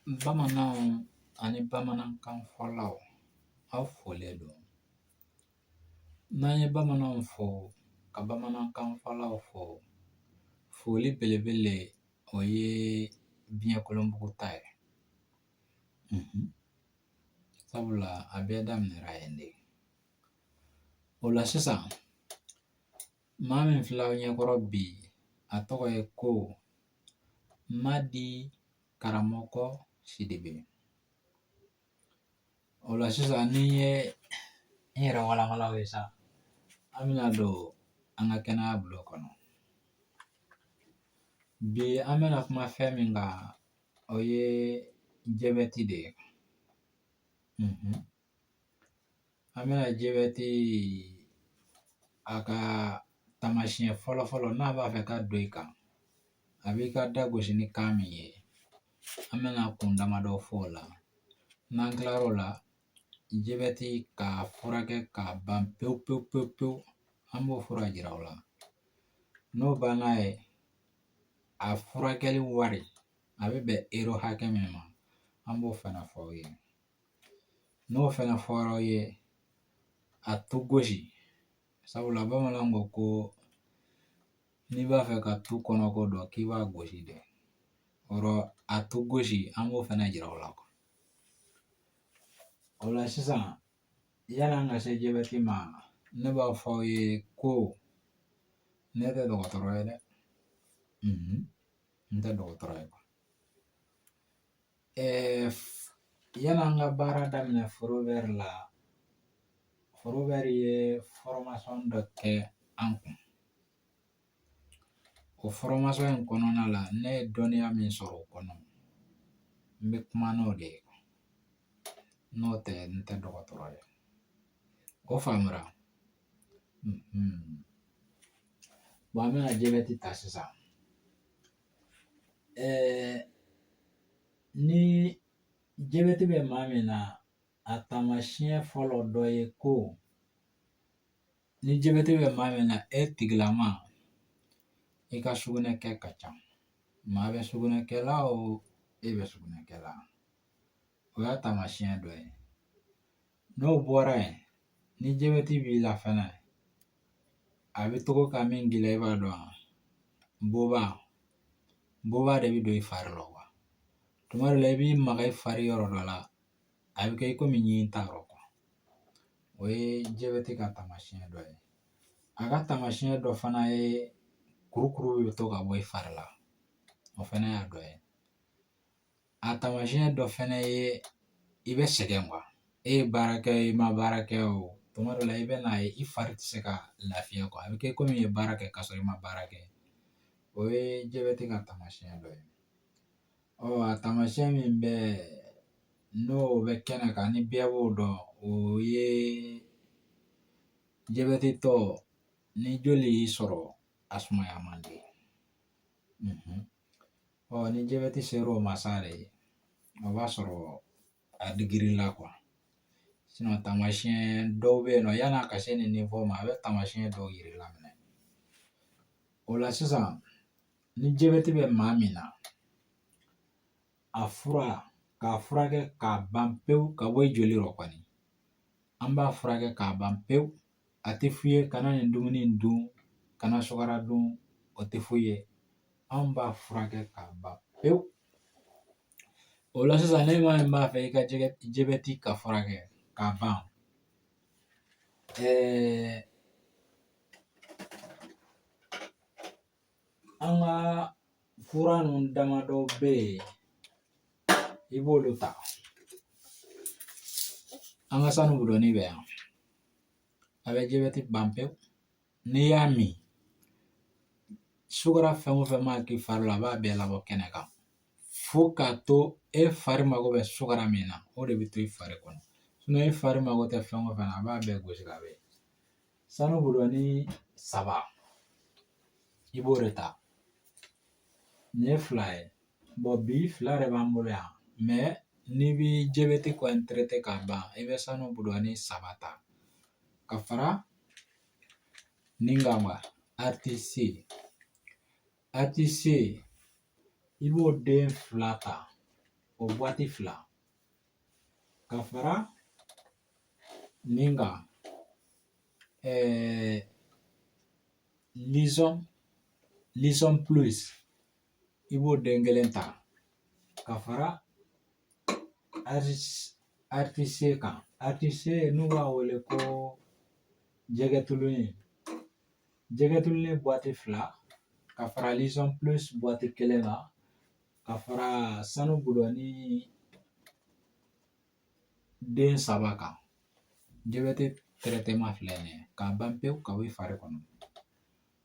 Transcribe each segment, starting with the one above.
Bamananw ani bamanankan fɔlaw aw folen don. N'an ye bamananw fɔ ka bamanankan fɔlaw fɔ, foli belebele o ye biɲɛkolonbugu ta ye. Sabula a bɛɛ daminɛra yen de. O la sisan, maa min filɛ aw ɲɛkɔrɔ bi, a tɔgɔ ye ko Madi Karamɔgɔ Sidibe. O la sisan ni ye n yɛrɛ walawala aw ye sa, an bɛna don an ka kɛnɛya bulon kɔnɔ. Bi an bɛna kuma fɛn min kan, o ye jabɛti de ye. An bɛna jabɛti a ka taamasiyɛn fɔlɔ n'a b'a fɛ ka don i kan, a b'i ka da gosi ni kan min ye. An bɛna kun damadɔ fɔ o la. N'an tilar'o la, jabɛti k'a furakɛ k'a ban pewu pewu pewu pewu, an b'o fura jira aw la. N'o banna ye, a furakɛli wari a bɛ bɛn euro hakɛ min ma, an b'o fana fɔ aw ye. N'o fana fɔra aw ye, a tu gosi, sabula bamananw ko n'i b'a fɛ ka tu kɔnɔko dɔn k'i b'a gosi dɛ. Yɔrɔ a tu gosi an b'o fana jira aw la. O la sisan, yan'an ka se jabɛti ma, ne b'a fɔ aw ye ko ne tɛ dɔgɔtɔrɔ ye dɛ. N tɛ dɔgɔtɔrɔ ye. Yan'an ka baara daminɛ Forobɛri la, Forobɛri ye formation dɔ kɛ an kun. O formation in kɔnɔna la, ne ye dɔnniya min sɔrɔ o kɔnɔ, n bɛ kuma n'o de ye. N'o tɛ n tɛ dɔgɔtɔrɔ ye. O faamuna. Bon an bɛna jabɛti ta sisan. Ni jabɛti bɛ maa min na, a taamasiyɛn fɔlɔ dɔ ye ko ni jabɛti bɛ maa min na, e tigilama, i ka sugunɛkɛ ka ca. Maa bɛ sugunɛkɛla o, e bɛ sugunɛkɛla. O y'a taamasiyɛn dɔ ye. N'o bɔra yen, ni jabɛti b'i la fana, a bɛ togo ka min k'i la i b'a dɔn wa? Boba de bɛ don i fari la. Tuma dɔ la i b'i maga i fari yɔrɔ dɔ la, a bɛ kɛ i komi ɲi t'a rɔ. O ye jabɛti ka taamasiyɛn dɔ ye. A ka taamasiyɛn dɔ fana ye kurukuru bɛ to ka bɔ i fari la. O fana y'a dɔ ye. A taamasiyɛn dɔ fana ye i bɛ sɛgɛn . E ye baara kɛ i ma baara kɛ o, tuma dɔ la i bɛ n'a ye i fari tɛ se ka lafiya . A bɛ kɛ komi i ye baara kɛ k'a sɔrɔ i ma baara kɛ. O ye jabɛti ka taamasiyɛn dɔ ye. A taamasiyɛn min bɛ n'o bɛ kɛnɛ kan ni bɛɛ b'o dɔn, o ye jabɛti tɔ ni joli y'i sɔrɔ, a sumaya man di. Ni jabɛti ser'o ma sa de, o b'a sɔrɔ a digirila . Taamasiyɛn dɔw bɛ yen nɔ yan'a ka se nin niveau ma, a bɛ taamasiyɛn dɔw yir'i la. O la sisan, ni jabɛti bɛ maa min na, a fura k'a furakɛ k'a ban pewu ka bɔ i joli rɔ kɔni, an b'a furakɛ k'a ban pewu. A tɛ f'i ye kana nin dumuni in dun, kana sukaro dun, o tɛ f'i ye. An b'a furakɛ k'a ban pewu. O la sisan ne min b'a fɛ i ka jabɛti ka furakɛ k'a ban, an ka fura ninnu damadɔ bɛ yen, i b'olu ta. An ka sanu buloni bɛ yan, a bɛ jabɛti ban pewu. N'i y'a min, sukaro fɛn o fɛn mana k'i fari la, a b'a bɛɛ labɔ kɛnɛ kan. Fo k'a to e fari mago bɛ sukaro min na, o de bɛ to i fari kɔnɔ. E fari mago tɛ fɛn o fɛn na, a b'a bɛɛ gosi ka bɔ yen. Sanu buloni 3 i b'o de ta. Nin ye 2 ye. Bi 2 de b'an bolo yan. Mais n'i bɛ jabɛti kɔni traiter k'a ban, i bɛ sanu buloni 3 ta. Ka fara nin kan ATC i b'o den 2 ta. o buwati 2 ka fara nin kan Lison Plus i b'o den kelen ta ka fara RTC kan. RTC n'u b'a wele ko jɛgɛtulunin buwati 2 ka fara Lison Plus buwati 1 kan ka fara sanu budɔni den 3 kan. Jabɛti traitement filɛ nin ye k'a ban pewu ka bɔ i fari kɔnɔ.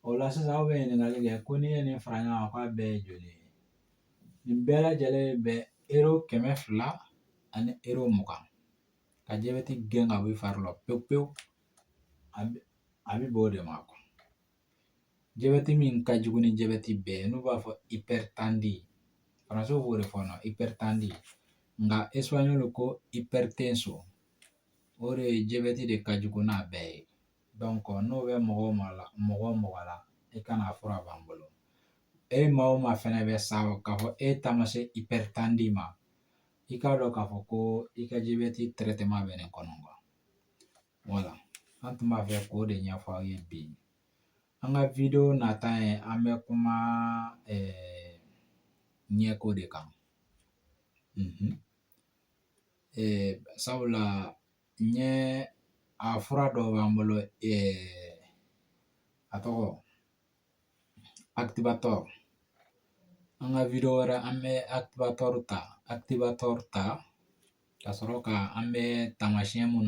O la sisan aw bɛ ɲininkali kɛ ko n'i ye nin fara ɲɔgɔn kan k'a bɛɛ ye joli ye? Nin bɛɛ lajɛlen bɛ €200 ani €20 ka jabɛti gɛn ka bɔ i fari la pewu pewu. A bɛ bɛn o de ma. Jabɛti min ka jugu ni jabɛti bɛɛ ye n'u b'a fɔ hypertension. Faransiw b'o de fɔ nɔ hypertension nka espagnol ko hypertension. O de ye jabɛti de ka jugu n'a bɛɛ ye. Donc n'o bɛ mɔgɔ o mɔgɔ la i kana fura b'an bolo. Maa o maa fɛnɛ bɛ sa k'a fɔ e ta ma se hypertension ma, i k'a dɔn k'a fɔ ko i ka jabɛti traitement bɛ nin kɔnɔ quoi. Voilà, an tun b'a fɛ k'o de ɲɛfɔ aw ye bi. An ka video nata ye an bɛ kuma ɲɛko de kan. Sabula a fura dɔ b'an bolo a tɔgɔ activator. An ka video wɛrɛ an bɛ activator ta ka sɔrɔ ka an bɛ taamasiyɛn minnu